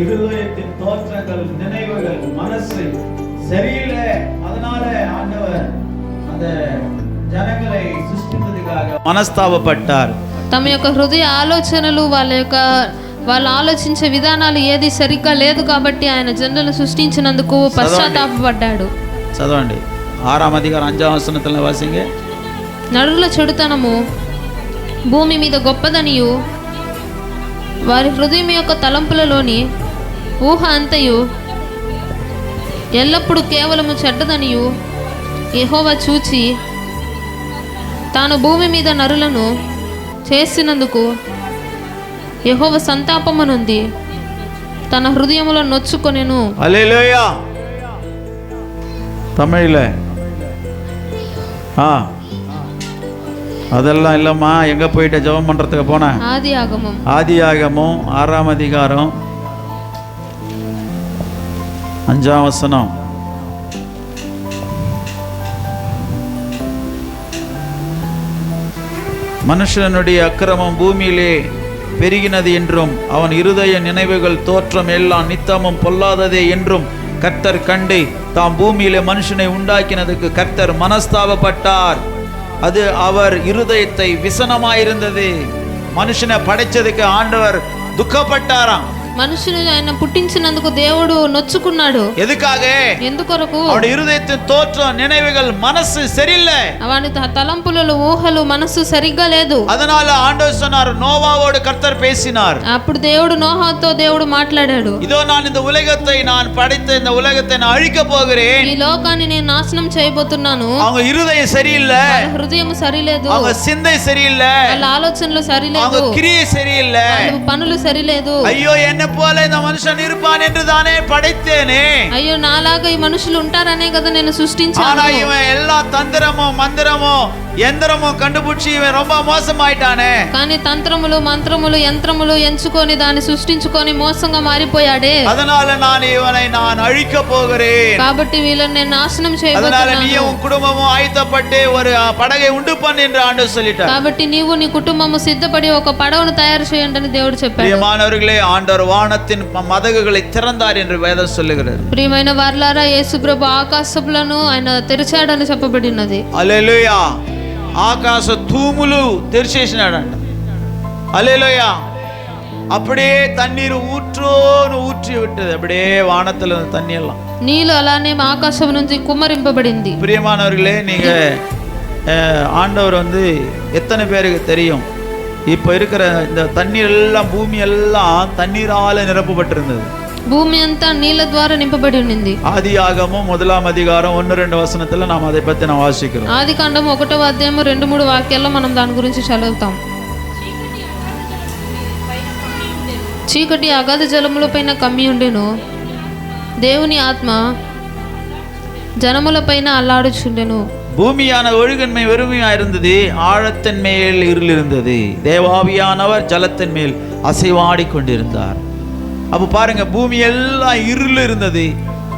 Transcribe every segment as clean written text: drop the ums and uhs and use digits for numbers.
இருதயத்தின் தோற்றங்கள், நினைவுகள், மனசு சரியில்லை. அதனால ஆண்டவர் அந்த ஜனங்களை சிருஷ்டித்ததுக்காக మనస్తాపపడ్డారు. తమ యొక్క హృదయ ఆలోచనలు వాళ్ళు ఆలోచించే విధానాలు ఏది సరిగ్గా లేదు కాబట్టి ఆయన జనులను సృష్టించినందుకు పశ్చాత్తాపపడ్డాడు. చదవండి 6వ అధ్యాయం 5వ వచనంలో వాసింగే. నరుల చెడుతనము భూమి మీద గొప్పదనియు వారి హృదయం యొక్క తలంపులలోని ఊహ అంతయు ఎల్లప్పుడూ కేవలము చెడ్డదనియు యెహోవా చూచి తాను భూమి మీద నరులను చేసినందుకు యెహోవా సంతాపమునుంది తన హృదయములో నొచ్చుకొనెను. హల్లెలూయా. தமிழ்ல அதெல்லாம் இல்லம்மா, எங்க போயிட்ட ஜெபம் பண்றதுக்கு போன? ஆதியாகமம் 6వ அதிகாரம் 5వ வசனம். மனுஷனுடைய அக்கிரமம் பூமியிலே பெருகினது என்றும் அவன் இருதய நினைவுகள் தோற்றம் எல்லாம் நித்தமும் பொல்லாததே என்றும் கர்த்தர் கண்டு தாம் பூமியிலே மனுஷனை உண்டாக்கினதுக்கு கர்த்தர் மனஸ்தாபப்பட்டார். அது அவர் இருதயத்தை விசனமாயிருந்தது. மனுஷனை படைச்சதுக்கு ஆண்டவர் துக்கப்பட்டாராம். మనుషుని ఆయన పుట్టించినందుకు దేవుడు నొచ్చుకున్నాడు. ఎదుకాగ? ఎందుకొరకు? அவருடைய இருதயத்தின் தோற்றம், நினைவுகள், மனசு சரியில்லை. அவன் తలంపులలో ఊహలు మనసు సరిగ్గా లేదు. அதனால ஆண்டவர் சொன்னார், நோவாவோடு கர்த்தர் பேசினார். అప్పుడు దేవుడు నోహాతో దేవుడు మాట్లాడాడు. இதோ நான் இந்த உலகத்தை நான் படைத்த இந்த உலகத்தை நான் அழிக்க போகிறேன். ఈ లోకాన్ని నేను నాశనం చేయబోతున్నాను. அவங்க இருதயம் சரியில்லை, వాళ్ళ హృదయం సరిలేదు, அவங்க சிந்தை சரியில்லை, వాళ్ళ ఆలోచనలు సరిలేదు, அவங்க கிரியை சரியில்லை, వాళ్ళ పనులు సరిలేదు. ஐயோ என்ன போல இந்த மனுஷன் இருப்பான் என்று தானே படைத்தேனே. అయ్యో నాలాగా ఈ మనుషులు ఉంటారనే కదా నేను సృష్టించాను. ஆனா இவன் எல்லா தந்திரமும் மந்திரமும் యంత్రமும் கண்டுபிடிச்சி இவன் ரொம்ப మోసமாயிட்டானே. కానీ తంత్రములు మంత్రములు యంత్రములు ఎంచుకొని దాన్ని సృష్టించుకొని మోసంగా మారిపోయాడే. அதனால இவனை நான் அழிக்க போகிறேன். కాబట్టి వీళ్ళని నేను నాశనం చేయబోతున్నాను. அதனால நீ உன் குடும்பமும் ஆயத்தப்பட்டு ஒரு படகை உண்டு பண்ணு என்று ஆண்டவர் சொல்லிட்டார். కాబట్టి నీవు నీ కుటుంబము సిద్ధపడి ఒక పడవను తయారు చేయండి అని దేవుడు చెప్పాడు. ప్రియమానవர்களே, ఆండவர் వానத்தின் మదగుகளை திறந்தார் என்று வேதம் சொல்லுகிறது. ప్రియమైన వారలారా, యేసుప్రభు ఆకాశములను ఆయన తెరిచాడని చెప్పబడినది. హల్లెలూయా. ఆకాశ తూములు తెరిచేసినాడంట. హల్లెలూయా. அப்படியே தண்ணீர் ஊற்றி விட்டது. அப்படியே வானத்துல தண்ணி எல்லாம் నీళ్ళు అలానే ఆకాశం నుంచి కుమ్మరింపబడింది. பிரியமானவர்களே, நீங்க ஆண்டவர் எத்தனை பேருக்கு தெரியும், இப்ப இருக்கிற இந்த தண்ணீர் எல்லாம் பூமி எல்லாம் தண்ணீரால நிரப்பப்பட்டிருந்தது. భూమి అంతా నీళ్ళ ద్వారా నింపబడి ఉంది. ஆதியாகமம் 1వ அதிகாரம் 1-2 వచనத்துல நாம் அதை பத்தி நான் வாசிக்கிறோம். ఆదికాండం 1వ అధ్యాయం 2-3 వాక్యాల్లో మనం దాని గురించి చదువుతాం. చీకటి అగాధ జలముల పైన కమ్మి ఉండెను, దేవుని ఆత్మ జనముల పైన అల్లాడుచుండెను. பூமியான ஒழுகன்மை வெறுமையா இருந்தது, ஆழத்தின் மேல் இருள் இருந்தது, தேவாவியானவர் ஜலத்தின் மேல் அசைவாடி கொண்டிருந்தார். அப்ப பாருங்க, பூமி எல்லாம் இருள் இருந்தது,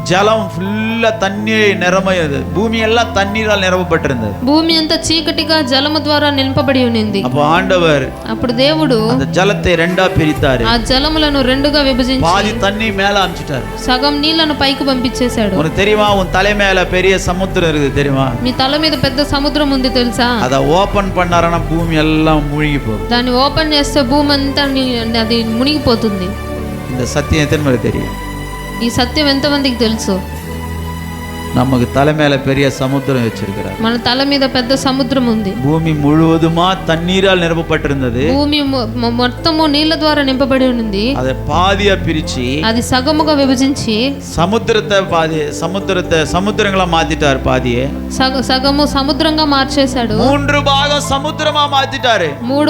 ஜலம் ஃபுல்லா தண்ணீர் நிரம்பியது. பூமி எல்லாம் தண்ணீரால் நிரப்பப்பட்டிருந்தது. భూమి అంతా చీకటిగా జలము ద్వారా నింపబడి ఉంది. அப்ப ஆண்டவர் అప్పుడు దేవుడు அந்த ஜலத்தை ரெண்டா பிரித்தாரு. ఆ జలములను రెండుగా విభజించి பாதி தண்ணி மேல அனுப்பிச்சிட்டாரு. సగం నీళ్లను పైకి పంపించేశాడు. உனக்கு தெரியுமா, உன் தலை மேல பெரிய சமுத்திரம் இருக்குது தெரியுமா? మీ తల మీద పెద్ద సముద్రం ఉంది తెలుసా? அத ஓபன் பண்ணாரனா பூமி எல்லாம் மூழ்கி போகும். దాన్ని ఓపెన్ చేస్తే భూమి అంతా అది మునిగిపోతుంది. இந்த சத்தியம் எத்தனை பேருக்கு தெரியும்? ఈ సత్యం ఎంతమందికి తెలుసు? நமக்கு தலை மேல பெரிய சமுத்திரம் வச்சிருக்கிறார். మన తల మీద పెద్ద సముద్రం ఉంది. பூமி முழுவதுமா தண்ணீரால் நிரப்பப்பட்டிருந்தது. భూమి మొత్తము నీళ్ల ద్వారా నింపబడి ఉంది. அதை பாதியா பிரிச்சு అది సగముగా విభజించి சமுத்திரங்களா மாத்திட்டார். பாதியே సగము సముద్రంగా మార్చేశాడు. 3 భాగం సముద్రமா மாத்திட்டாரு. 3